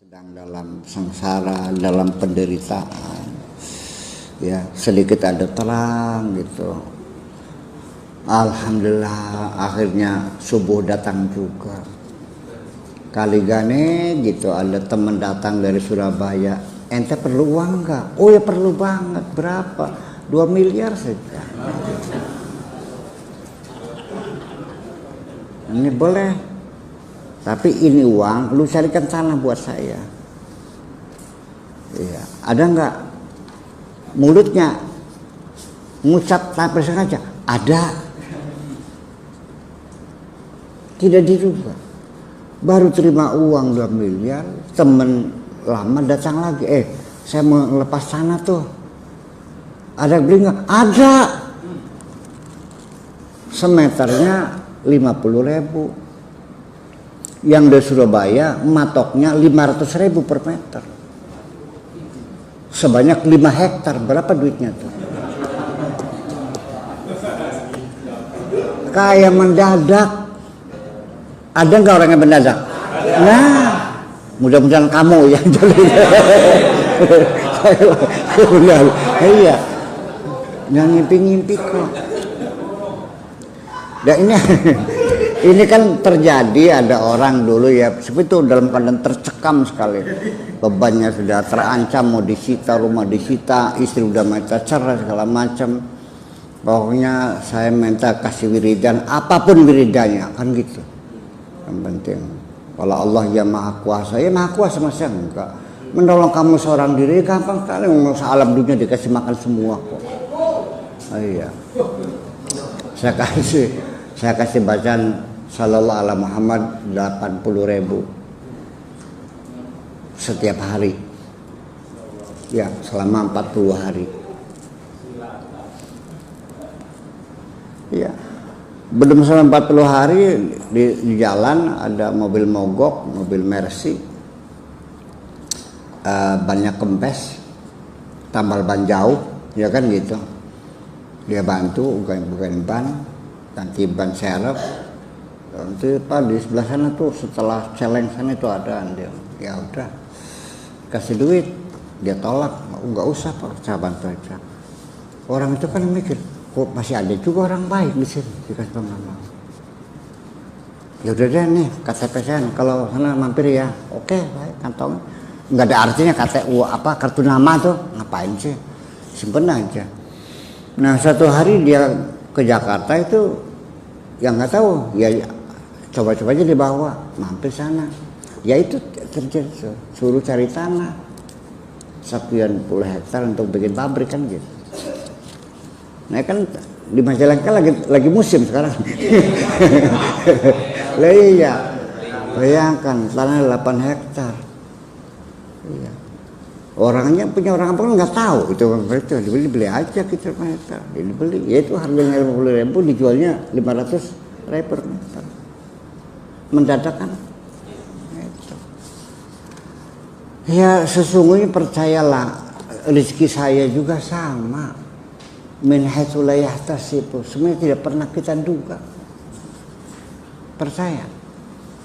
sedang dalam sengsara, dalam penderitaan, ya sedikit ada terang gitu. Alhamdulillah akhirnya subuh datang juga. Kali gane gitu ada teman datang dari Surabaya. Ente perlu uang nggak? Oh ya perlu banget. Berapa? 2 miliar saja. Ini boleh. Tapi ini uang, lu carikan tanah buat saya. Iya. Ada nggak? Mulutnya ngucap tapi sengaja. Ada. Tidak dirubah. Baru terima uang 2 miliar, temen lama datang lagi. Saya mau lepas tanah tuh. Ada beli nggak? Ada. Semeternya 50.000. Yang dari Surabaya matoknya 500.000 per meter. Sebanyak 5 hektar. Berapa duitnya tuh? Kayak mendadak. Ada nggak orang yang mendadak? Nah, mudah-mudahan kamu yang jadi. Iya. Yang ngimpi-ngimpi kok. Dan ini kan terjadi, ada orang dulu ya seperti itu dalam keadaan tercekam sekali, bebannya sudah terancam, mau disita, rumah disita, istri udah minta cerai segala macam. Pokoknya saya minta kasih wiridan, apapun wiridannya kan gitu. Yang penting kalau Allah ya maha kuasa, ya maha kuasa masa enggak. Menolong kamu seorang diri gampang sekali, alam dunia dikasih makan semua kok. Oh iya. Saya kasih bacaan Sallallahu ala Muhammad 80.000 setiap hari. Ya, selama 40 hari. Ya. Belum selama 40 hari di jalan ada mobil mogok, mobil Mercy. Banyak kempes, tambal ban jauh, ya kan gitu. Dia bantu bukan ban, ganti ban serep. Nanti Pak di sebelah sana tuh setelah celeng sana itu ada dia. Ya udah kasih duit, dia tolak, nggak usah Pak, saya bantu aja. Orang itu kan mikir, kok masih ada juga orang baik di sini, dikasih pengalaman. Ya udah deh nih KTP saya, kalau sana mampir ya, oke baik kantong. Nggak ada artinya kartu nama tuh, ngapain sih, simpen aja. Nah satu hari dia ke Jakarta itu, yang nggak tahu ya coba-coba aja dibawa mampir sana, ya itu terjadi suruh cari tanah sekian puluh hektar untuk bikin pabrik kan gitu. Nah kan di Majalengka lagi musim sekarang. Lah iya, bayangkan tanah 8 hektar. Iya. Orangnya punya orang apa kan nggak tahu itu dibeli aja gitu per meter, dibeli ya itu harganya 50.000 dijualnya 500.000 per meter. Mendadak kan itu. Ya sesungguhnya percayalah rezeki saya juga sama, min haitsu la yahtasibu, sebenarnya tidak pernah kita duga. Percaya,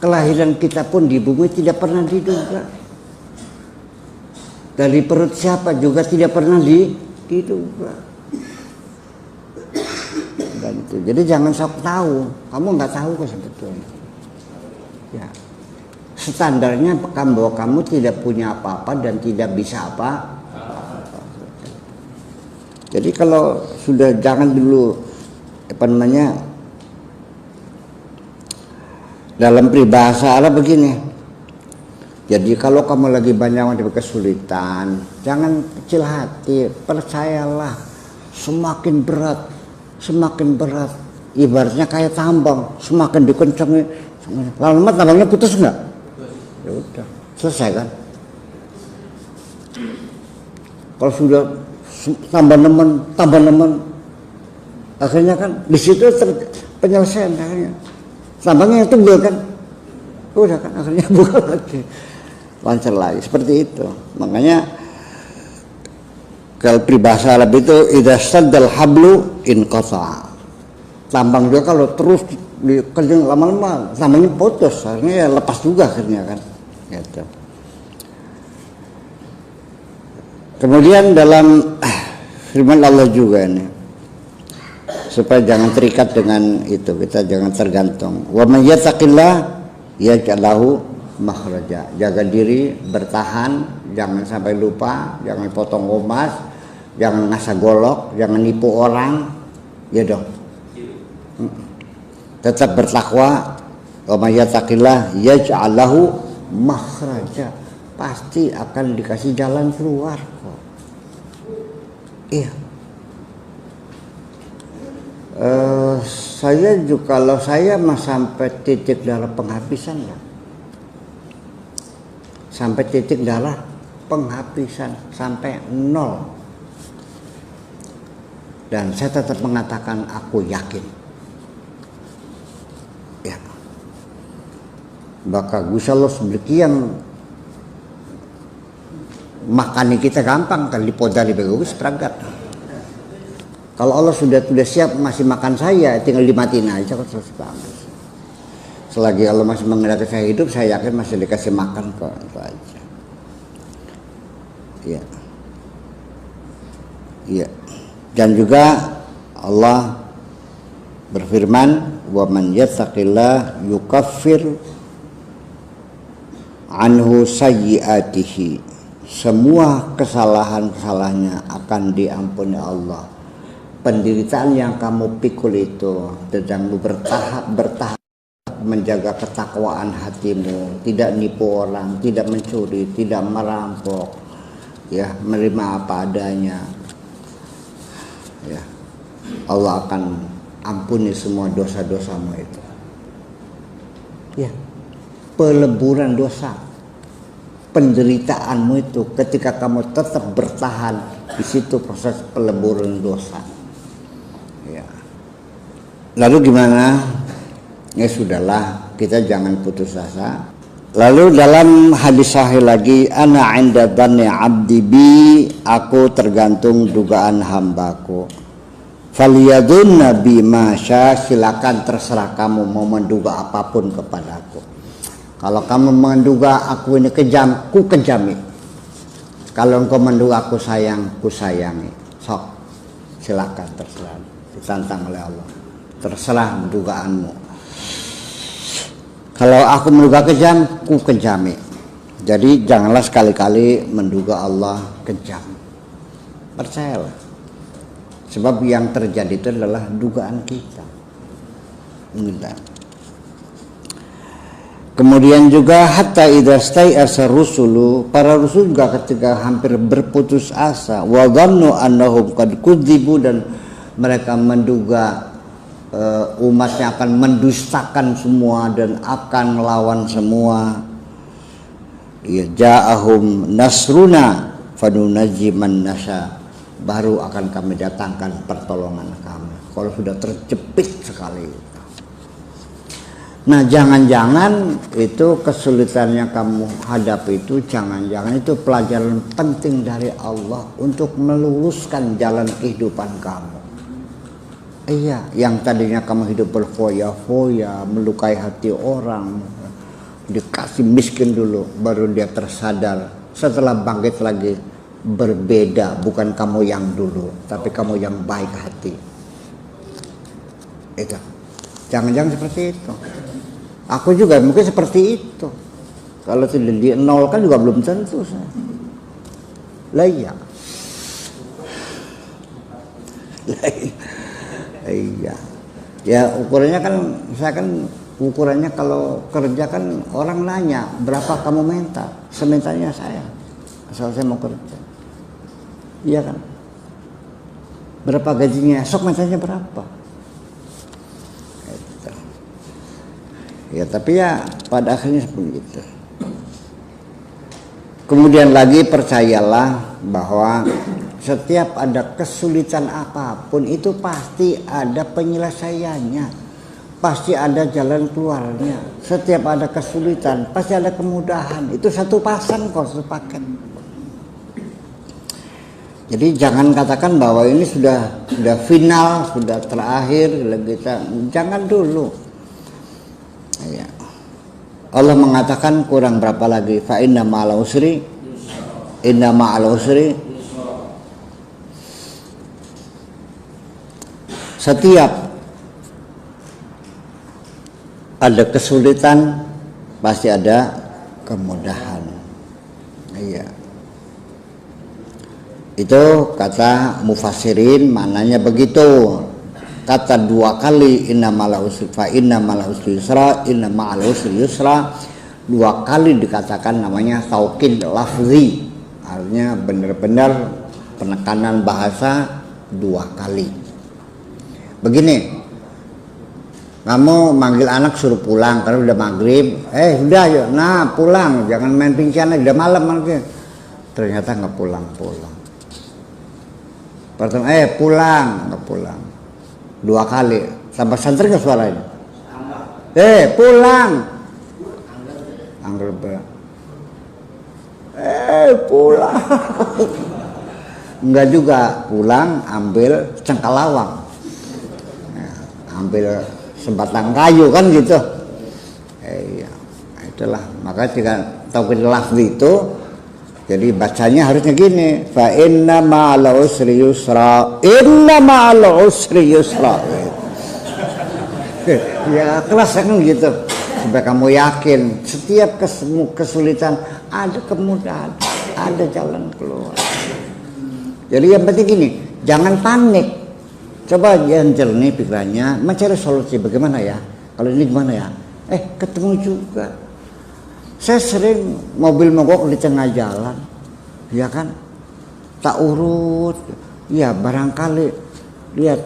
kelahiran kita pun di bumi tidak pernah diduga. Dari perut siapa juga tidak pernah diduga. Dan itu. Jadi jangan sok tahu. Kamu nggak tahu kok sebetulnya. Ya. Standarnya bahwa kamu tidak punya apa-apa dan tidak bisa apa-apa. Jadi kalau sudah jangan dulu dalam peribahasa Arab begini. Jadi kalau kamu lagi banyak kesulitan, jangan kecil hati, percayalah semakin berat, ibaratnya kayak tambang, semakin dikencengin, lama-lama tambangnya putus enggak? Ya udah, selesai kan? Kalau sudah tambah nemen, akhirnya kan di situ penyelesaian akhirnya. Tambangnya itu tebal kan? Udah kan akhirnya buka lagi. Lancar lagi seperti itu. Makanya kalau peribahasa Arab itu idza saddal hablu inqata. Tambang juga kalau terus dikenceng lama-lama tambangnya putus, akhirnya ya lepas juga akhirnya kan. Gitu. Kemudian dalam firman Allah juga nih, supaya jangan terikat dengan itu, kita jangan tergantung. Wa may yattaqillah yaj'al lahu makhraja. Jaga diri, bertahan, jangan sampai lupa, jangan potong omas, jangan ngasah golok, jangan nipu orang, ya dong. Tetap bertakwa. Wa may yattaqillah yaj'al lahu makhraja. Pasti akan dikasih jalan keluar kok. Iya. Saya juga, kalau saya mah sampai titik darah penghabisan ya. Sampai titik darah penghabisan, sampai 0. Dan saya tetap mengatakan aku yakin. Ya. Bakal Gusti Allah sebegian makani kita gampang kali podari bagus peragat. Kalau Allah sudah siap masih makan saya, tinggal dimatiin aja kok selesai banget. Selagi Allah masih mengendaki saya hidup, saya yakin masih dikasih makan kok, itu aja. Iya. Iya. Dan juga Allah berfirman, "Wa man yattaqillah yukaffir anhu sayyi'atihi." Semua kesalahan-kesalahannya akan diampuni Allah. Penderitaan yang kamu pikul itu, sedang bertahap menjaga ketakwaan hatimu, tidak nipu orang, tidak mencuri, tidak merampok, ya, menerima apa adanya, ya, Allah akan ampuni semua dosa-dosamu itu. Ya, peleburan dosa, penderitaanmu itu ketika kamu tetap bertahan di situ, proses peleburan dosa. Ya. Lalu gimana? Ya sudahlah, kita jangan putus asa. Lalu dalam hadis sahih lagi, ana 'inda dhanni 'abdi bi, aku tergantung dugaan hambaku. Faliyadunna bi masya, silakan terserah kamu mau menduga apapun kepadaku. Kalau kamu menduga aku ini kejam, ku kejami. Kalau engkau menduga aku sayang, ku sayangi. Sok, silakan terserah. Ditantang oleh Allah. Terserah dugaanmu. Kalau aku menduga kejam, ku kejami. Jadi janganlah sekali-kali menduga Allah kejam. Percayalah. Sebab yang terjadi itu adalah dugaan kita. Enggak. Kemudian juga hatta idza stai'asa rusulu, para rasul juga ketika hampir berputus asa, wa dhannu annahum qad kudzibu, dan mereka menduga umatnya akan mendustakan semua dan akan melawan semua. Ya, ja'ahum nasruna fanunajji man nasya, baru akan kami datangkan pertolongan kami kalau sudah terjepit sekali. Nah, jangan-jangan itu kesulitan yang kamu hadapi itu, jangan-jangan itu pelajaran penting dari Allah untuk meluruskan jalan kehidupan kamu. Iya, yang tadinya kamu hidup berfoya-foya, melukai hati orang, dikasih miskin dulu, baru dia tersadar. Setelah bangkit lagi, berbeda, bukan kamu yang dulu, tapi kamu yang baik hati. Itu, jangan-jangan seperti itu. Aku juga mungkin seperti itu. Kalau tidak dinolkan juga belum tentu saya. Lah iya. Iya. Ya ukurannya kan, saya kan ukurannya kalau kerja kan orang nanya berapa kamu minta, semintanya saya. Asal saya mau kerja. Iya kan? Berapa gajinya? Sok mintanya berapa? Gitu. Ya tapi ya pada akhirnya seperti itu. Kemudian lagi percayalah bahwa setiap ada kesulitan apapun itu pasti ada penyelesaiannya, pasti ada jalan keluarnya. Setiap ada kesulitan pasti ada kemudahan. Itu satu pasang kok, satu paket. Jadi jangan katakan bahwa ini sudah final, sudah terakhir kita, jangan dulu. Ya. Allah mengatakan kurang berapa lagi? Fa inna ma'al usri setiap ada kesulitan pasti ada kemudahan. Iya. Itu kata mufassirin maknanya begitu. Kata dua kali inna ma'al usri fa inna ma'al usri yusra, inna ma'al usri yusra, dua kali dikatakan namanya taukid lafzi. Artinya benar-benar penekanan bahasa dua kali. Begini, kamu manggil anak suruh pulang karena udah maghrib, udah yuk, nah pulang, jangan main pingsan lagi, udah malam nanti. Ternyata nggak pulang-pulang. Pertama, pulang, nggak pulang. Dua kali, tambah santer ke suaranya. Pulang. Anggap pulang. Enggak juga, pulang ambil cengkalawang. Ambil sebatang kayu kan gitu. Iya, itulah. Maka jika taukid lafzi itu jadi bacanya harusnya gini, fa inna ma'al usri yusra, inna ma'al usri yusra. Ya kelas kan gitu. Supaya kamu yakin setiap kesulitan ada kemudahan, ada jalan keluar. Jadi yang penting gini, jangan panik. Coba yang jernih pikirannya, mencari solusi bagaimana ya? Kalau ini gimana ya? Ketemu juga. Saya sering mobil mogok di tengah jalan, ya kan? Tak urut, ya barangkali lihat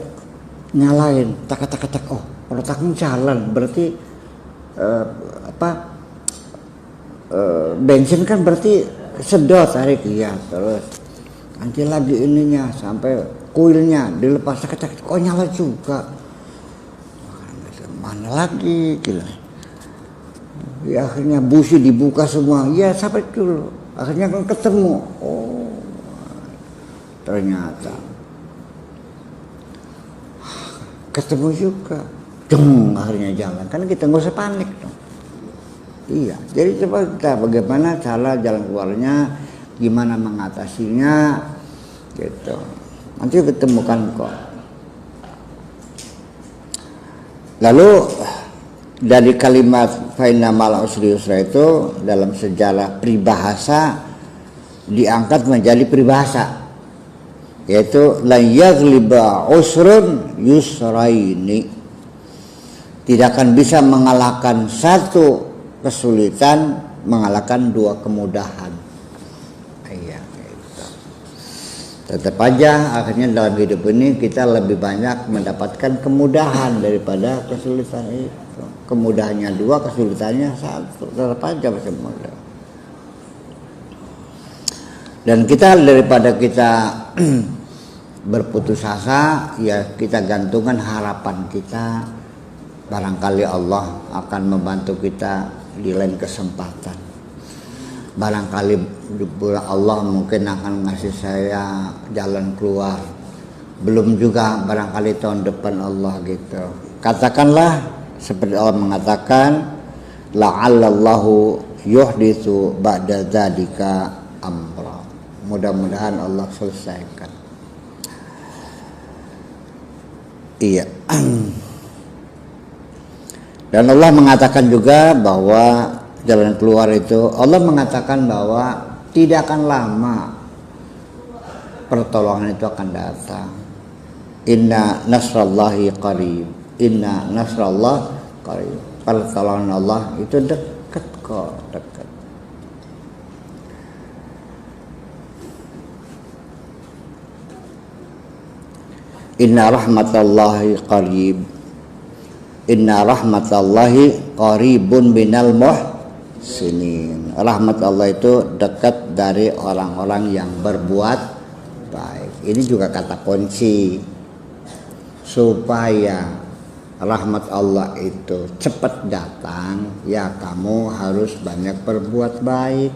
nyalain, tak. Oh, letaknya jalan, berarti bensin kan berarti sedot tarik, ya terus nanti lagi ininya sampai kuilnya dilepas tak, kok nyala juga, mana lagi gila. Ya, akhirnya busi dibuka semua, ya sampai dulu akhirnya kan ketemu, oh ternyata ketemu juga, akhirnya jalan, kan kita nggak usah panik dong. Iya, jadi coba kita bagaimana cara jalan keluarnya, gimana mengatasinya, gitu. Nanti ketemukan kok. Lalu dari kalimat fa inna ma'al usri yusra itu dalam sejarah peribahasa diangkat menjadi peribahasa, yaitu la yaghliba usrun yusraini. Tidak akan bisa mengalahkan satu kesulitan mengalahkan dua kemudahan. Iya, gitu. Tetap aja akhirnya dalam hidup ini kita lebih banyak mendapatkan kemudahan daripada kesulitan itu. Kemudahannya dua, kesulitannya satu. Tetap aja masih mudah. Dan kita daripada kita berputus asa, ya kita gantungkan harapan kita. Barangkali Allah akan membantu kita di lain kesempatan. Barangkali Allah mungkin akan ngasih saya jalan keluar. Belum juga barangkali tahun depan Allah gitu. Katakanlah seperti Allah mengatakan, la'allallahu yuhditsu ba'da dzalika amra. Mudah-mudahan Allah selesaikan. Iya. Dan Allah mengatakan juga bahwa jalan keluar itu, Allah mengatakan bahwa tidak akan lama pertolongan itu akan datang. Inna nasrallahi qarib. Inna nasrallah qarib. Pertolongan Allah itu dekat kok, dekat. Inna rahmatallahi qarib. Inna rahmatallahi qaribun minal muhsinin. Rahmat Allah itu dekat dari orang-orang yang berbuat baik. Ini juga kata kunci supaya rahmat Allah itu cepat datang, ya kamu harus banyak berbuat baik.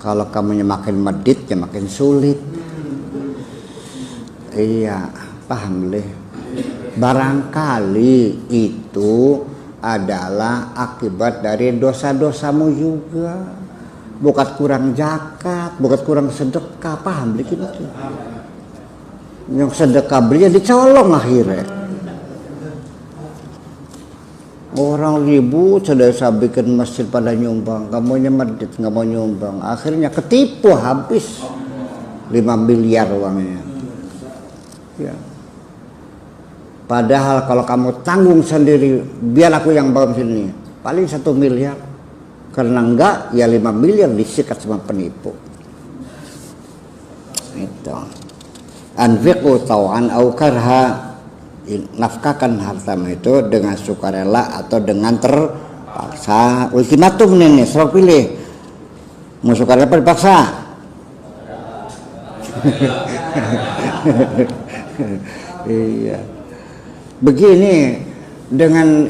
Kalau kamunya makin medit ya makin sulit. Iya, paham leh. Barangkali itu adalah akibat dari dosa-dosamu juga. Bukan kurang zakat, bukan kurang sedekah, paham leh gitu. Yang sedekah beliau dicolong akhirnya. Orang ribut sudah saya bikin masjid pada nyumbang, nggak mau nyemedit, nggak mau nyumbang. Akhirnya ketipu habis 5 miliar uangnya. Ya. Padahal kalau kamu tanggung sendiri, biar aku yang bangun sini, paling 1 miliar. Karena enggak, ya 5 miliar disikat sama penipu. Itu. Anfiqu tau'an au karha, nafkahkan hartamu itu dengan sukarela atau dengan terpaksa. Ultimatum nih, suruh pilih. Mau sukarela apa dipaksa? Iya. Begini, dengan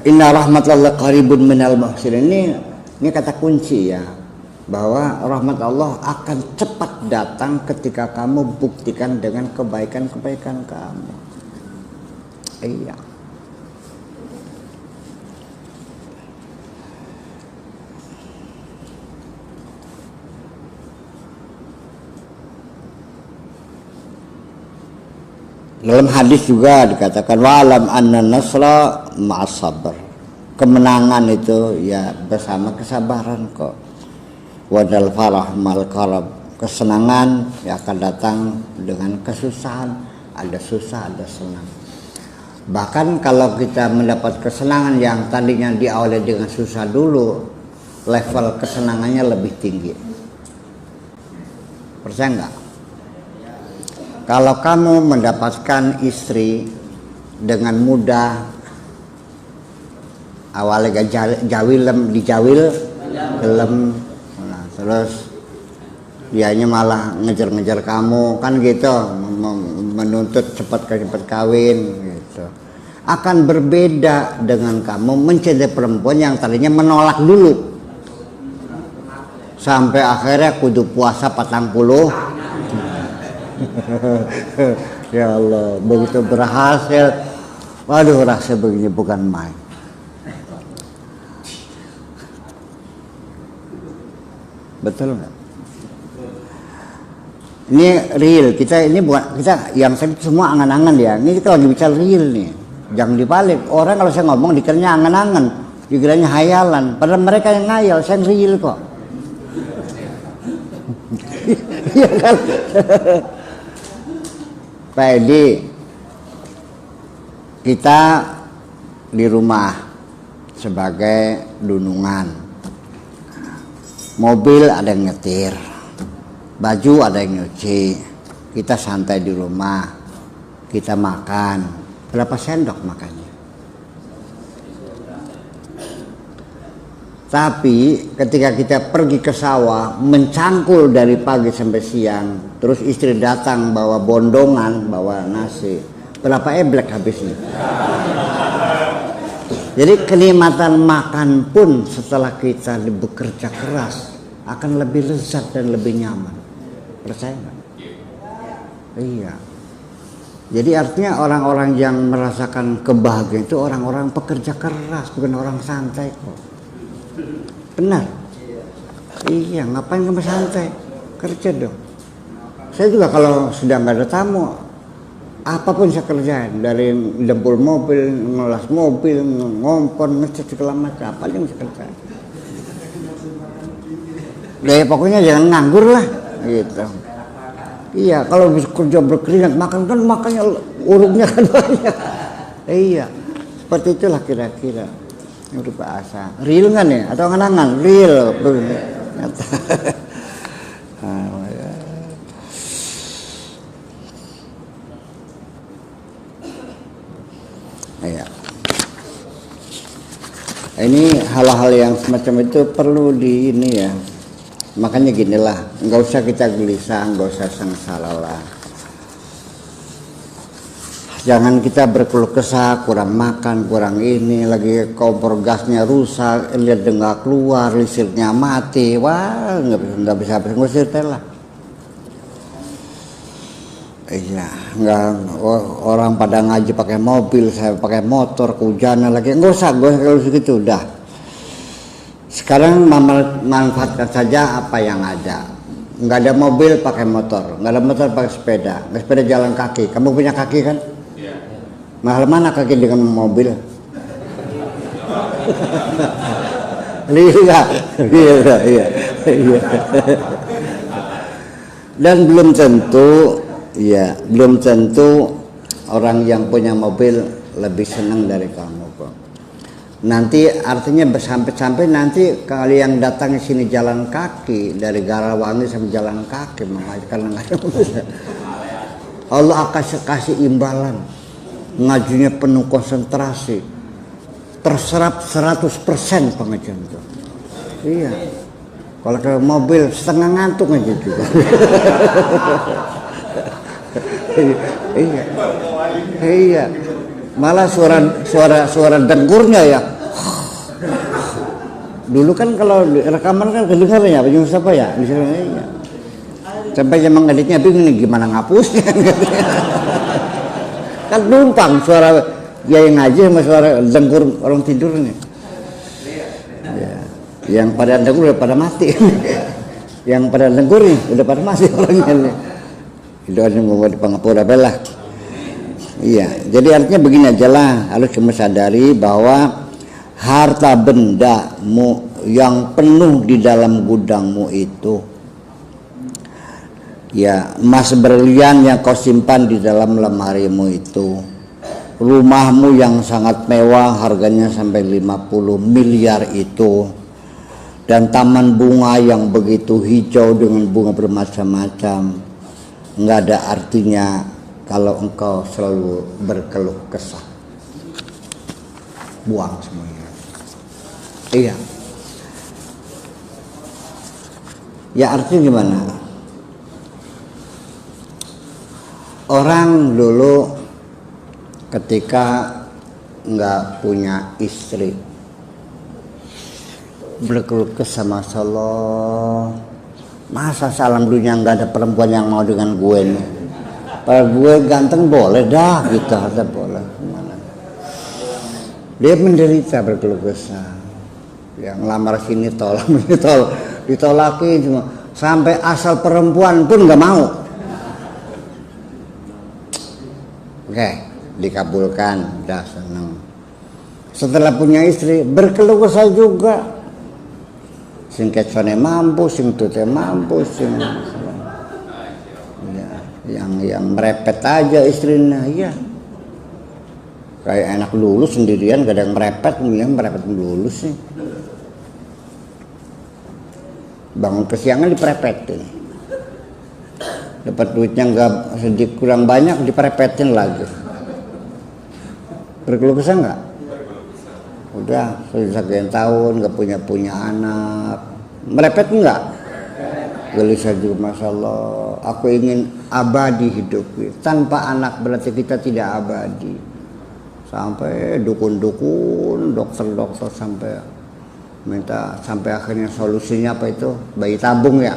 inna rahmatallahi qaribun minal muhsinin, ini kata kunci ya, bahwa rahmat Allah akan cepat datang ketika kamu buktikan dengan kebaikan-kebaikan kamu. Iya. Dalam hadis juga dikatakan wa'lam anna nasra ma'as sabr. Kemenangan itu ya bersama kesabaran kok. Wadal farah mal karab. Kesenangan ya akan datang dengan kesusahan. Ada susah, ada senang. Bahkan kalau kita mendapat kesenangan yang tadinya diawali dengan susah dulu, level kesenangannya lebih tinggi. Percaya nggak? Kalau kamu mendapatkan istri dengan mudah, awalnya dijawil, gelem, nah, terus dianya malah ngejar-ngejar kamu, kan gitu, menuntut cepat kawin, gitu. Akan berbeda dengan kamu mencintai perempuan yang tadinya menolak dulu, sampai akhirnya kudu puasa 40. Ya Allah, begitu berhasil. Waduh, rasa begini bukan main. Betul nggak? Ini real. Ini bukan kita yang saya semua angan-angan ya. Ini kita lagi bicara real nih. Jangan dibalik. Orang kalau saya ngomong dikiranya angan-angan, dikiranya hayalan. Padahal mereka yang ngayal, saya real kok. Iya kan? Pak Edi, kita di rumah sebagai dunungan, mobil ada yang nyetir, baju ada yang nyuci, kita santai di rumah, kita makan, berapa sendok makannya? Tapi ketika kita pergi ke sawah, mencangkul dari pagi sampai siang, terus istri datang bawa bondongan, bawa nasi, berapa eblek habisnya? Jadi kenikmatan makan pun setelah kita bekerja keras akan lebih lezat dan lebih nyaman. Percaya nggak? Iya. Jadi artinya orang-orang yang merasakan kebahagiaan itu orang-orang pekerja keras, bukan orang santai kok. Benar? Iya, ngapain kamu santai? Kerja dong. Saya juga kalau sudah nggak ada tamu, apapun saya kerjain, dari dempul mobil, ngelas mobil, ngompon, ngecat segala macam, apa aja saya kerjain. Ya pokoknya jangan nganggur lah, gitu. Iya, kalau bisa kerja berkeringat, makan kan makanya urungnya kan banyak. Iya, seperti itulah kira-kira. Ini bahasa real kan ya atau angan-angan real ya. Ini hal-hal yang semacam itu perlu di ini ya, makanya ginilah, nggak usah kita gelisah, nggak usah sengsara lah. Jangan kita berkeluh kesah, kurang makan, kurang ini, lagi kompor gasnya rusak, lihat nggak keluar, listriknya mati, wah nggak bisa ngusir lah. Iya, nggak orang pada ngaji pakai mobil, saya pakai motor, kehujanan lagi, nggak usah kalau segitu udah. Sekarang manfaatkan saja apa yang ada. nggak ada mobil pakai motor, nggak ada motor pakai sepeda, nggak sepeda jalan kaki. Kamu punya kaki kan? Mahal mana kaki dengan mobil? Iya. Dan belum tentu orang yang punya mobil lebih senang dari kamu kok. Nanti artinya sampai nanti kalau yang datang ke sini jalan kaki dari Garawangi sampai jalan kaki, karena nggak ada mobil, Allah akan kasih imbalan, ngajunya penuh konsentrasi, terserap 100% pengajian itu. Iya. Kalau ke mobil setengah ngantuk aja juga. Iya. Malah suara dengkurnya ya. Dulu kan kalau rekaman kan kedengaran ya, Pak siapa ya? Iya. Sampai emang editnya bingung nih gimana ngapusnya. Kan numpang suara ya yang ngaji sama suara dengkur orang tidur nih. Ya. Yang pada dengkur udah pada mati. Yang pada dengkur nih udah pada mati orangnya nih. Itu aja mau di Pangapura belah. Iya, jadi artinya begini aja lah, harus kamu sadari bahwa harta bendamu yang penuh di dalam gudangmu itu, ya emas berlian yang kau simpan di dalam lemarimu itu, rumahmu yang sangat mewah harganya sampai 50 miliar itu, dan taman bunga yang begitu hijau dengan bunga bermacam-macam, nggak ada artinya kalau engkau selalu berkeluh kesah. Buang semuanya. Iya. Ya artinya gimana? Orang dulu ketika nggak punya istri berkeluh kesah, Masya Allah, masa salam dunia nggak ada perempuan yang mau dengan gue nih. Kalau gue ganteng boleh dah gitu, ada boleh. Gimana? Dia menderita berkeluh kesah. Yang lamar sini tolak, ditolakin semua. Sampai asal perempuan pun nggak mau. Oke, dikabulkan, udah seneng. Setelah punya istri berkeluh kesah juga. Sing kecone mampu, sing tute mampu, sing yang merepet aja istrinya, iya. Kayak enak lulus sendirian, gak ada yang merepet lulus sih. Bangun kesiangan diperepetin, dapat duitnya nggak sedikit kurang banyak diperepetin lagi. Berkeluh kesah nggak? Udah sudah sekian tahun nggak punya anak, merepet nggak? Gelisah juga, Masya Allah. Aku ingin abadi hidup. Tanpa anak berarti kita tidak abadi. Sampai dukun-dukun, dokter-dokter sampai minta, sampai akhirnya solusinya apa itu? Bayi tabung ya.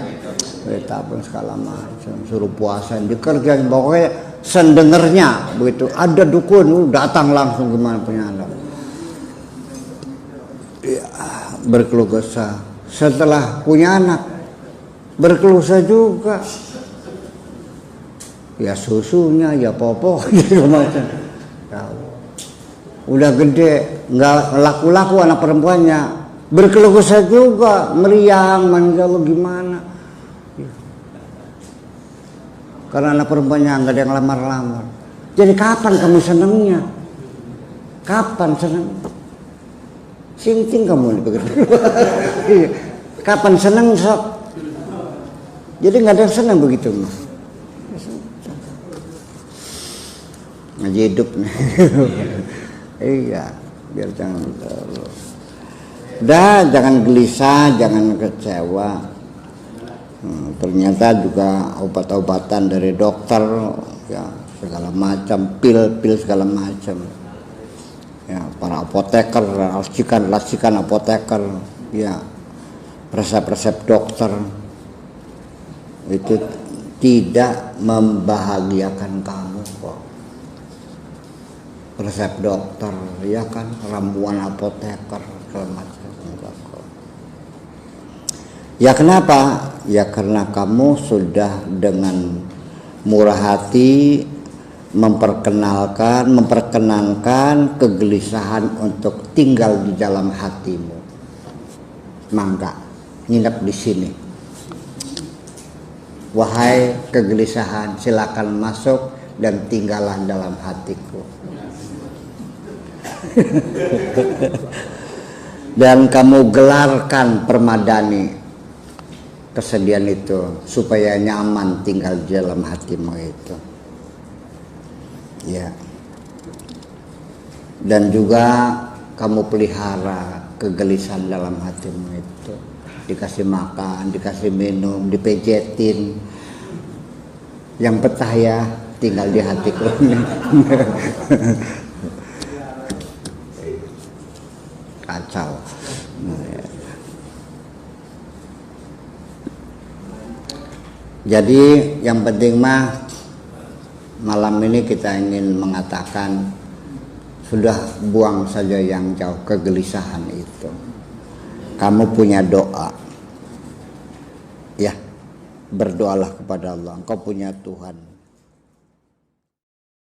Bayi tabung segala macam. Suruh puasa, dikerjain pokoknya sendengernya begitu. Ada dukun datang langsung gimana punya anak. Ya, berkeluh kesah. Setelah punya anak berkeluh kesah juga, ya susunya, ya popoknya macam. Udah gede, nggak laku-laku anak perempuannya, berkeluh kesah juga, meriang, Masya Allah gimana? Karena anak perempuannya nggak ada yang lamar-lamar. Jadi kapan kamu senangnya? Kapan senang? Sing-sing kamu begitu. Kapan senang sok? Jadi nggak ada yang senang begitu mah. Ngaji hidup nih. Iya, biar jangan terus. Dah, jangan gelisah, jangan kecewa. Ternyata juga obat-obatan dari dokter, ya segala macam, pil segala macam. Ya, para apoteker, racikan apoteker, ya resep-resep dokter itu tidak membahagiakan kamu kok. Resep dokter, ya kan, ramuan apoteker, segala macam. Ya kenapa? Ya karena kamu sudah dengan murah hati memperkenankan kegelisahan untuk tinggal di dalam hatimu. Mangga, nginep di sini. Wahai kegelisahan, silakan masuk dan tinggallah dalam hatiku. Dan kamu gelarkan permadani kesedihan itu supaya nyaman tinggal di dalam hatimu itu. Ya. Dan juga kamu pelihara kegelisahan dalam hatimu itu. Dikasih makan, dikasih minum, dipejetin. Yang betah ya tinggal di hatiku. Kacau. Jadi yang penting mah malam ini kita ingin mengatakan sudah buang saja yang jauh kegelisahan itu. Kamu punya doa. Ya, berdoalah kepada Allah. Engkau punya Tuhan.